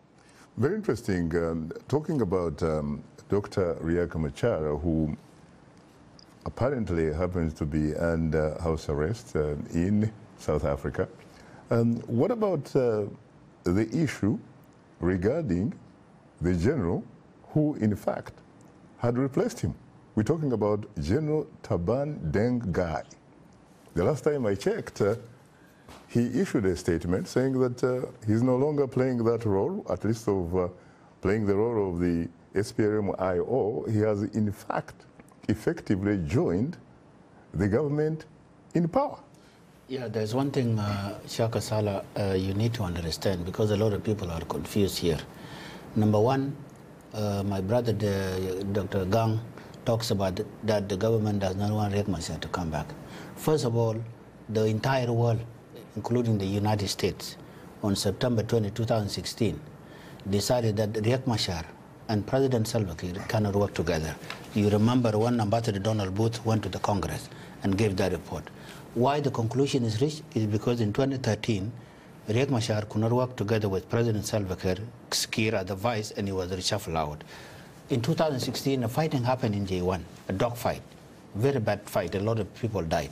S1: Very interesting. Talking about Dr. Riek Machar, who apparently happens to be under house arrest in South Africa. What about the issue regarding the general who, in fact, had replaced him? We're talking about General Taban Deng Gai. The last time I checked, he issued a statement saying that he's no longer playing that role, at least of playing the role of the SPLM-IO. He has, in fact, effectively joined the government in power.
S8: Yeah, there's one thing, Shaka Ssali, you need to understand, because a lot of people are confused here. Number one, my brother, Dr. Gang, talks about that the government does not want Riek Machar to come back. First of all, the entire world, including the United States, on September 20, 2016, decided that Riek Machar and President Salva Kiir cannot work together. You remember when Ambassador Donald Booth went to the Congress and gave that report. Why the conclusion is reached is because in 2013, Riek Machar could not work together with President Salva Kiir as the vice, and he was reshuffled out. In 2016, a fighting happened in J1, a dogfight, very bad fight. A lot of people died.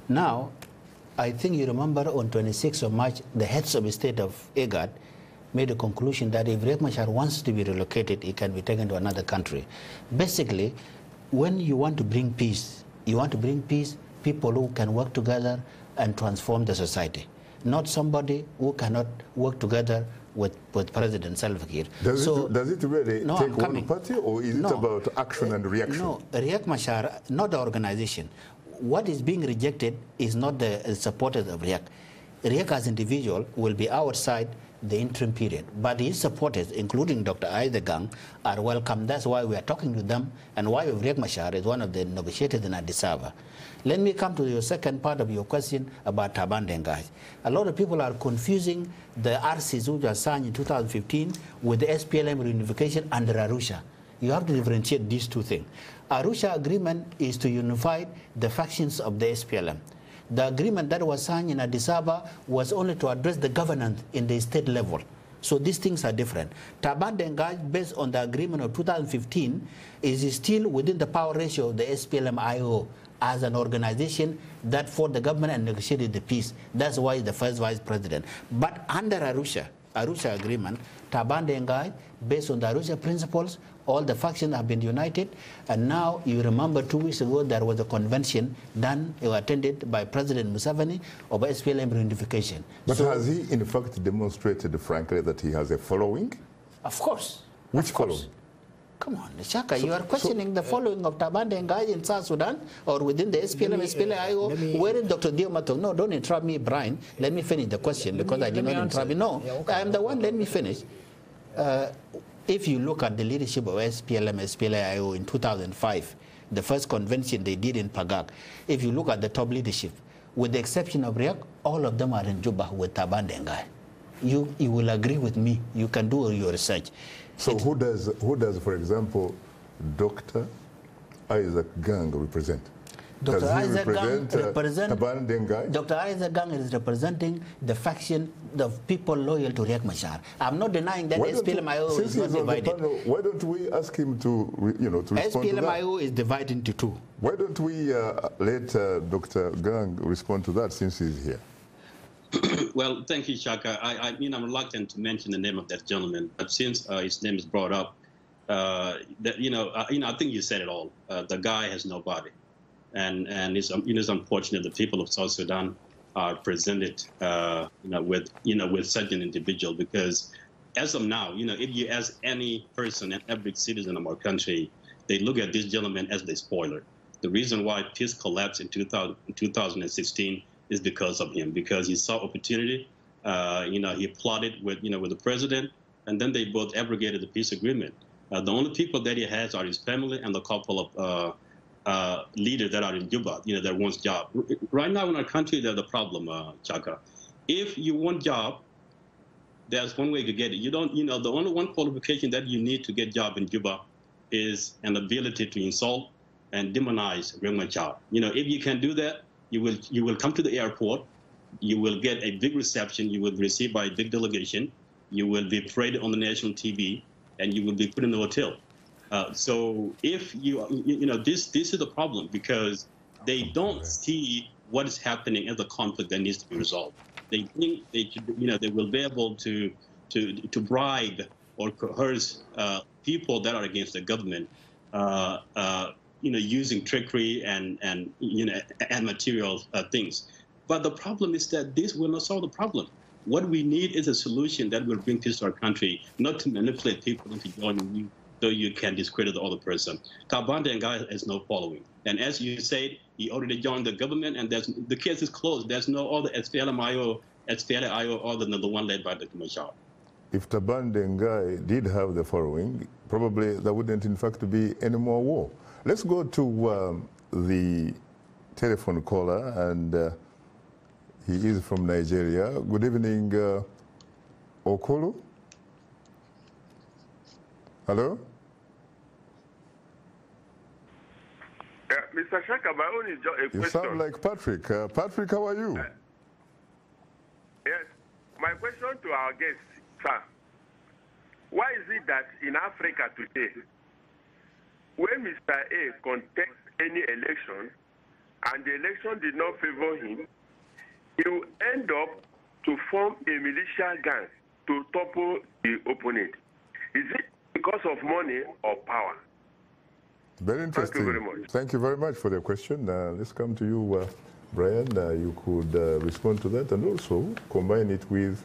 S8: Now, I think you remember on 26th of March, the heads of the state of IGAD made a conclusion that if Riek Machar wants to be relocated, he can be taken to another country. Basically, when you want to bring peace, people who can work together and transform the society, not somebody who cannot work together with President Salva Kiir.
S1: Does it really take one party, or is it about action and reaction?
S8: No, Riek Machar, not the organization. What is being rejected is not the supporters of Riek. Riek as individual will be outside the interim period, but his supporters, including Dr. Gang, are welcome. That's why we are talking to them, and why Riek Machar is one of the negotiators in Addis Ababa. Let me come to your second part of your question about Taban Deng Gai. A lot of people are confusing the RCs which were signed in 2015 with the SPLM reunification under Arusha. You have to differentiate these two things. Arusha agreement is to unify the factions of the SPLM. The agreement that was signed in Addis Ababa was only to address the governance in the state level. So these things are different. Taban Deng Gai, based on the agreement of 2015, is still within the power ratio of the SPLM-IO as an organization that fought the government and negotiated the peace. That's why he's the first vice president. But under Arusha agreement, Taban Deng Gai, based on the Arusha principles, all the factions have been united, and now you remember 2 weeks ago there was a convention done, attended by President Museveni of SPLM reunification.
S1: But has he in fact demonstrated frankly that he has a following?
S8: Of course.
S1: Which following?
S8: Come on, Shaka, you are questioning the following of Taban Dengai in South Sudan or within the SPLM, SPLA-IO. Where is Dr. Diomato? No, don't interrupt me, Brian. Let me finish the question because I did not interrupt you. No, I am the one. Let me finish. If you look at the leadership of SPLM, SPLA-IO in 2005, the first convention they did in Pagak, if you look at the top leadership, with the exception of Riek, all of them are in Juba with Taban Dengai. You will agree with me. You can do your research.
S1: So who does, for example, Dr. Isaac Gang represent?
S8: Dr. Isaac Gang represents
S1: Taban Dengai?
S8: Dr. Isaac Gang is representing the faction of people loyal to Riek Machar. I'm not denying that SPLM-IO is not divided.
S1: Why don't we ask him to, to respond to that?
S8: SPLM-IO is divided into two.
S1: Why don't we let Dr. Gang respond to that since he's here?
S9: Well, thank you, Shaka. I'm reluctant to mention the name of that gentleman, but since his name is brought up, I think you said it all. The guy has no body. And it's unfortunate the people of South Sudan are presented, with such an individual, because as of now, if you ask any person and every citizen of our country, they look at this gentleman as the spoiler. The reason why peace collapsed in 2016 is because of him, because he saw opportunity. He plotted with the president, and then they both abrogated the peace agreement. The only people that he has are his family and a couple of leaders that are in Juba, that wants job. Right now in our country, there's the problem, Chaka. If you want job, there's one way to get it. You don't, the only one qualification that you need to get job in Juba is an ability to insult and demonize Riek Machar. If you can do that, you will come to the airport, you will get a big reception, you will be received by a big delegation, you will be paraded on the national TV, and you will be put in the hotel. So if this is the problem, because they don't see what is happening as a conflict that needs to be resolved. They think they will be able to bribe or coerce people that are against the government, using trickery and material things. But the problem is that this will not solve the problem. What we need is a solution that will bring peace to our country, not to manipulate people into joining you so you can discredit the other person. Taban Dengai has no following. And as you said, he already joined the government, and the case is closed. There's no other SPLA-IO other than the one led by Dr. Machar.
S1: If Taban Dengai did have the following, probably there wouldn't in fact be any more war. Let's go to the telephone caller, and he is from Nigeria. Good evening, Okolo. Hello?
S10: Mr. Shaka, my own is just a question.
S1: You sound like Patrick. Patrick, how are you?
S10: Yes. My question to our guest, sir. Why is it that in Africa today, when Mr. A contests any election and the election did not favor him, he will end up to form a militia gang to topple the opponent? Is it because of money or power?
S1: Very interesting.
S10: Thank you very much.
S1: Thank you very much for the question. Let's come to you, Brian. You could respond to that and also combine it with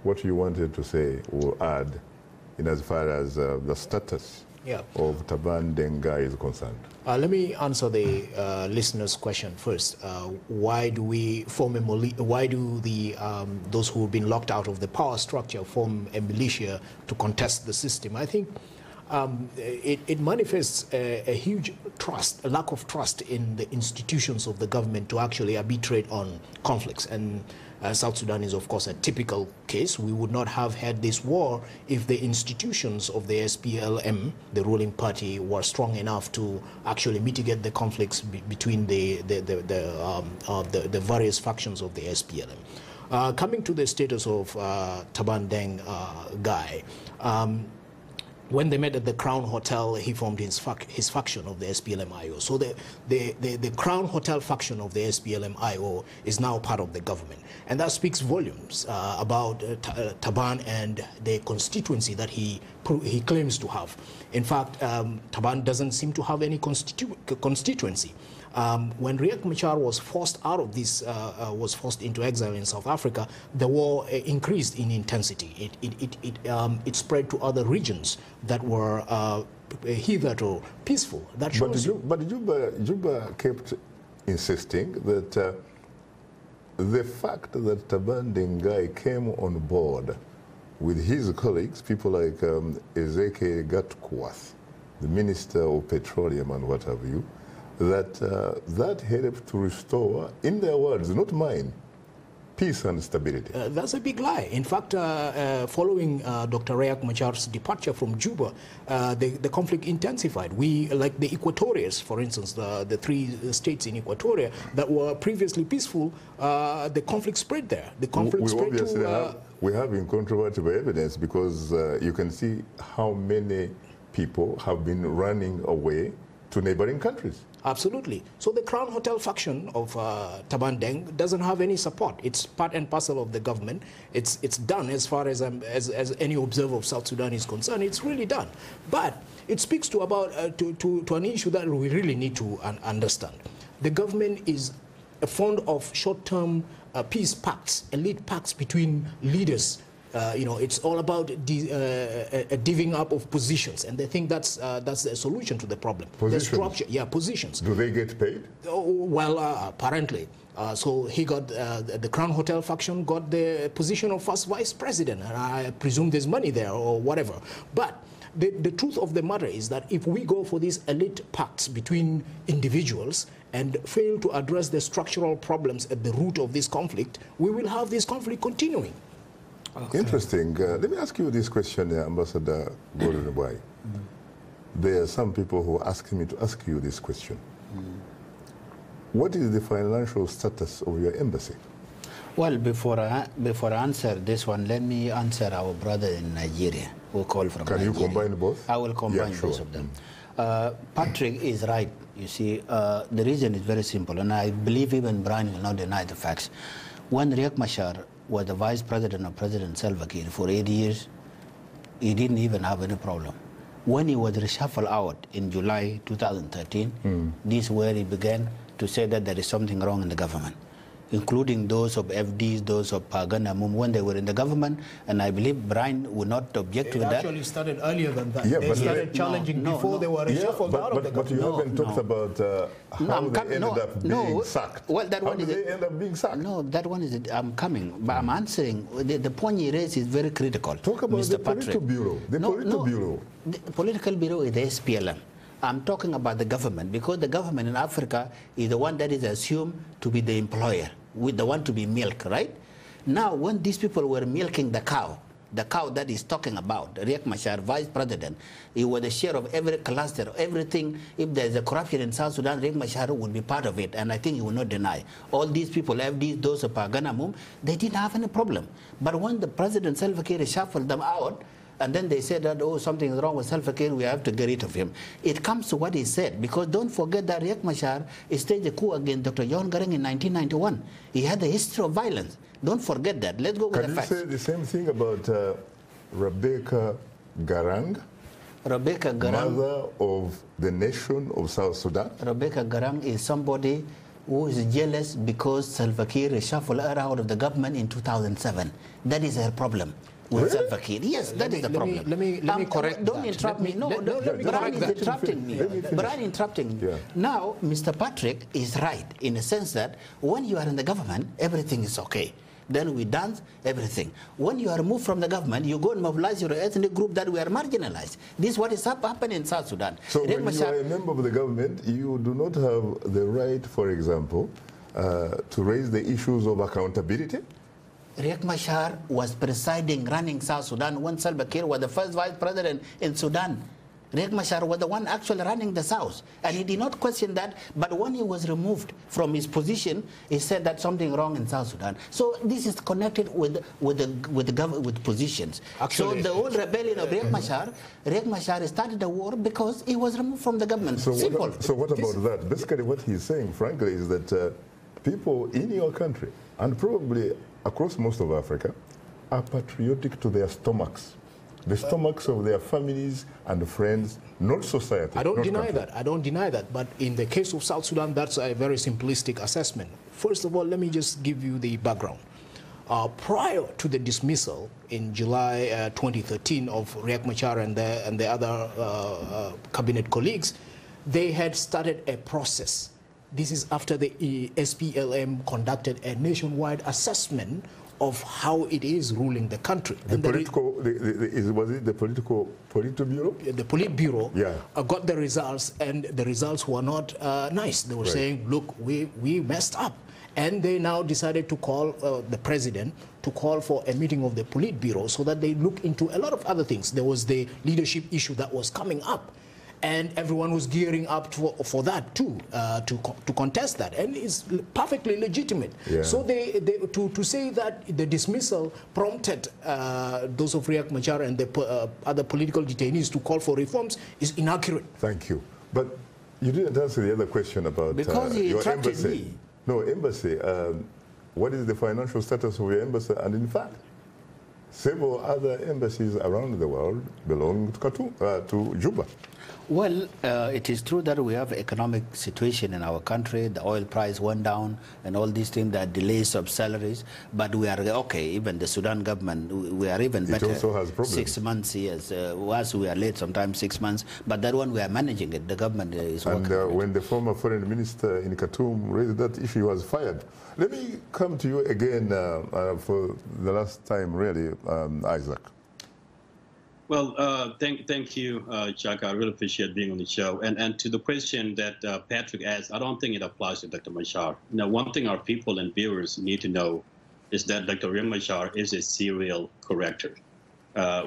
S1: what you wanted to say or add in as far as the status of Taban Dengai is concerned.
S7: Let me answer the listener's question first. Why do we form a why do those who have been locked out of the power structure form a militia to contest the system? I think it manifests a huge a lack of trust in the institutions of the government to actually arbitrate on conflicts. And South Sudan is, of course, a typical case. We would not have had this war if the institutions of the SPLM, the ruling party, were strong enough to actually mitigate the conflicts between the various factions of the SPLM. Coming to the status of Taban Dengai, when they met at the Crown Hotel, he formed his faction of the SPLM-IO. So the Crown Hotel faction of the SPLM-IO is now part of the government. And that speaks volumes about Taban and the constituency that he claims to have. In fact, Taban doesn't seem to have any constituency. When Riek Machar was forced out of this, was forced into exile in South Africa, the war increased in intensity. It spread to other regions that were hitherto peaceful. That shows
S1: but Juba kept insisting that the fact that Taban Dengai came on board with his colleagues, people like Ezekiel Gatkuath, the Minister of Petroleum and what have you, that that helped to restore, in their words, not mine, peace and stability.
S7: That's a big lie. In fact, following Dr. Riek Machar's departure from Juba, the conflict intensified. We, like the Equatorians, for instance, the 3 states in Equatoria that were previously peaceful, the conflict spread there. The conflict spread to...
S1: We have incontrovertible evidence because you can see how many people have been running away to neighboring countries.
S7: Absolutely. So the Crown Hotel faction of Taban Deng doesn't have any support. It's part and parcel of the government. It's done as far as any observer of South Sudan is concerned. It's really done. But it speaks to an issue that we really need to understand. The government is fond of short-term peace pacts, elite pacts between leaders. It's all about a divvying up of positions, and they think that's the solution to the problem.
S1: Positions?
S7: The structure, yeah, positions.
S1: Do they get paid?
S7: Oh, well, apparently. So he got, the Crown Hotel faction got the position of first vice president, and I presume there's money there or whatever. But the truth of the matter is that if we go for these elite pacts between individuals and fail to address the structural problems at the root of this conflict, we will have this conflict continuing.
S1: Okay. Interesting. Let me ask you this question, Ambassador Gordon Boy. There are some people who ask me to ask you this question. What is the financial status of your embassy?
S8: Well, before I answer this one, let me answer our brother in Nigeria who called from Nigeria.
S1: Can you combine both?
S8: I will combine both of them. Patrick is right. You see, the reason is very simple, and I believe even Brian will not deny the facts. When Riek Machar was the vice president of President Salva Kiir for 8 years, he didn't even have any problem. When he was reshuffled out in July 2013, this is where he began to say that there is something wrong in the government, including those of FDs, those of Pagana Mum, when they were in the government, and I believe Brian would not object to that.
S7: It actually started earlier than that.
S1: Yeah,
S7: they started challenging before they were reshuffled out of the government.
S1: But you haven't talked about how they ended up being sacked.
S8: Well, that one
S1: how did they end up being sacked?
S8: No, that one is I'm coming, but I'm answering. The point you raised is very critical.
S1: Talk about
S8: Mr.
S1: the
S8: Patrick.
S1: Polito Bureau. The Polito Bureau.
S8: The political bureau is the SPLM. I'm talking about the government, because the government in Africa is the one that is assumed to be the employer, with the one to be milked, right? Now, when these people were milking the cow that is talking about, Riek Machar, vice president, he was the share of every cluster, everything. If there's a corruption in South Sudan, Riek Machar would be part of it, and I think he will not deny. All these people, FDs, those of Pagana Mum, they didn't have any problem. But when the President Salva Kiir shuffled them out, and then they said that, oh, something is wrong with Salva Kiir, we have to get rid of him. It comes to what he said, because don't forget that Riek Machar staged a coup against Dr. John Garang in 1991. He had a history of violence. Don't forget that. Let's go with the facts.
S1: Can you say the same thing about Rebecca Garang?
S8: Rebecca Garang,
S1: mother of the nation of South Sudan?
S8: Rebecca Garang is somebody who is jealous because Salva Kiir reshuffled her out of the government in 2007. That is her problem with Salva Kiir. Yes, that is the problem.
S7: Let me correct
S8: Don't
S7: that.
S8: interrupt me. No, Brian is interrupting me. Brian interrupting me.
S1: Yeah.
S8: Now, Mr. Patrick is right in a sense that when you are in the government, everything is okay. Then we dance everything. When you are removed from the government, you go and mobilize your ethnic group that we are marginalized. This is what is happening in South Sudan.
S1: So when you are a member of the government, you do not have the right, for example, to raise the issues of accountability?
S8: Riek Machar was presiding, running South Sudan when Salva Kiir was the first vice president in Sudan. Riek Machar was the one actually running the South, and he did not question that. But when he was removed from his position, he said that something wrong in South Sudan. So this is connected with positions. Actually, so the whole rebellion of Riek Machar started the war because he was removed from the government.
S1: So what about that? Basically, what he's saying, frankly, is that people in your country, and probably across most of Africa, are patriotic to their stomachs. The stomachs of their families and friends, not society.
S7: I don't deny that. I don't deny that. But in the case of South Sudan, that's a very simplistic assessment. First of all, let me just give you the background. prior to the dismissal in July 2013 of Riek Machar and the other cabinet colleagues, they had started a process. This is after the SPLM conducted a nationwide assessment of how it is ruling the country.
S1: Was it the Politburo?
S7: The Politburo
S1: yeah.
S7: Got the results, and the results were not nice. They were saying, look, we messed up. And they now decided to call the president to call for a meeting of the Politburo so that they look into a lot of other things. There was the leadership issue that was coming up. And everyone was gearing up for that too, to contest that, and it's perfectly legitimate. Yeah. So to say that the dismissal prompted those of Riek Machar and the other political detainees to call for reforms is inaccurate.
S1: Thank you, but you didn't answer the other question about
S8: because he
S1: your
S8: interrupted
S1: embassy.
S8: me.
S1: No, embassy. What is the financial status of your embassy? And in fact, several other embassies around the world belong to Khartoum, to Juba.
S8: Well, it is true that we have economic situation in our country. The oil price went down and all these things, that delays of salaries. But we are okay. Even the Sudan government, we are even better.
S1: It also has problems.
S8: 6 months, yes. Once we are late, sometimes 6 months. But that one, we are managing it. The government is working. And
S1: when the former foreign minister in Khartoum raised that issue, he was fired. Let me come to you again for the last time, really, Isaac.
S9: Well, thank you, Shaka. I really appreciate being on the show. And to the question that Patrick asked, I don't think it applies to Dr. Machar. Now, one thing our people and viewers need to know is that Dr. Riek Machar is a serial corrector.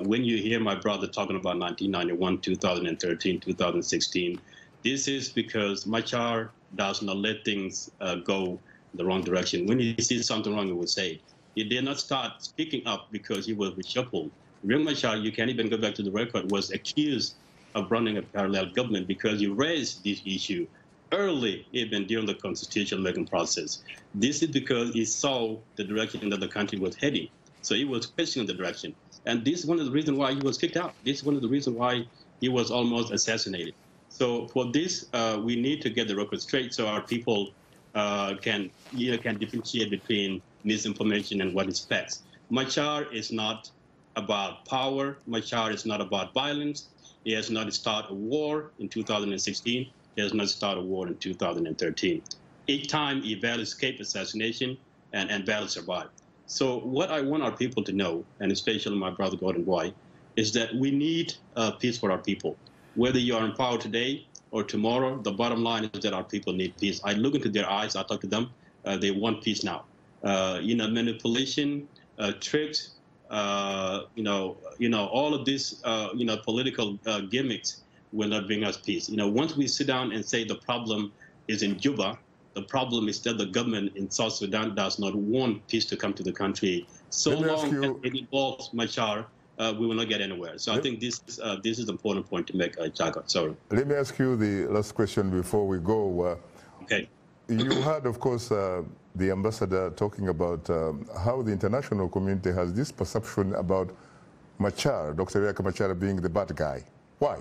S9: When you hear my brother talking about 1991, 2013, 2016, this is because Machar does not let things go the wrong direction. When he sees something wrong, he would say it. He did not start speaking up because he was reshuffled. Riek Machar, you can't even go back to the record, was accused of running a parallel government because he raised this issue early, even during the constitutional making process. This is because he saw the direction that the country was heading. So he was questioning the direction. And this is one of the reasons why he was kicked out. This is one of the reasons why he was almost assassinated. So for this, we need to get the record straight so our people can differentiate between misinformation and what is facts. Machar is not about power. Machar is not about violence. He has not started a war in 2016. He has not started a war in 2013. Each time he barely escaped assassination and barely survived. So what I want our people to know, and especially my brother Gordon Boy, is that we need peace for our people. Whether you are in power today or tomorrow, the bottom line is that our people need peace. I look into their eyes, I talk to them, they want peace now. Manipulation, tricks, all of these, political gimmicks will not bring us peace. Once we sit down and say the problem is in Juba, the problem is that the government in South Sudan does not want peace to come to the country. So long as it involves Machar, we will not get anywhere. So I think this is an important point to make, Shaka. Sorry.
S1: Let me ask you the last question before we go.
S9: Okay.
S1: You heard, of course, the ambassador talking about how the international community has this perception about Machar, Dr. Riek Machar, being the bad guy. Why?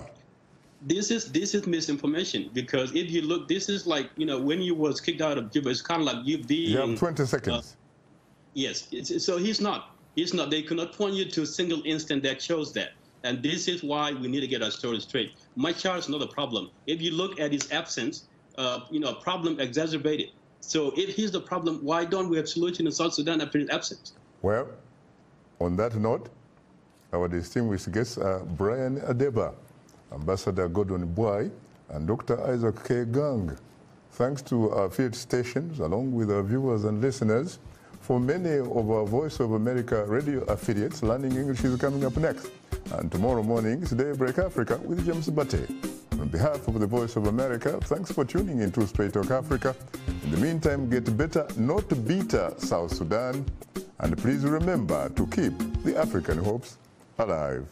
S9: This is misinformation, because if you look, this is like, when you was kicked out of Juba, it's kind of like you being...
S1: You have 20 seconds.
S9: Yes. So he's not. They cannot point you to a single instance that shows that. And this is why we need to get our story straight. Machar is not a problem. If you look at his absence, problem exacerbated. So if he's the problem, why don't we have solution in South Sudan after his absence?
S1: Well, on that note, our distinguished guests are Brian Adeba, Ambassador Gordon Boy, and Dr. Isaac K. Gang. Thanks to our field stations, along with our viewers and listeners. For many of our Voice of America radio affiliates, Learning English is coming up next. And tomorrow morning is Daybreak Africa with James Bate. On behalf of the Voice of America, thanks for tuning in to Straight Talk Africa. In the meantime, get better, not bitter, South Sudan. And please remember to keep the African hopes alive.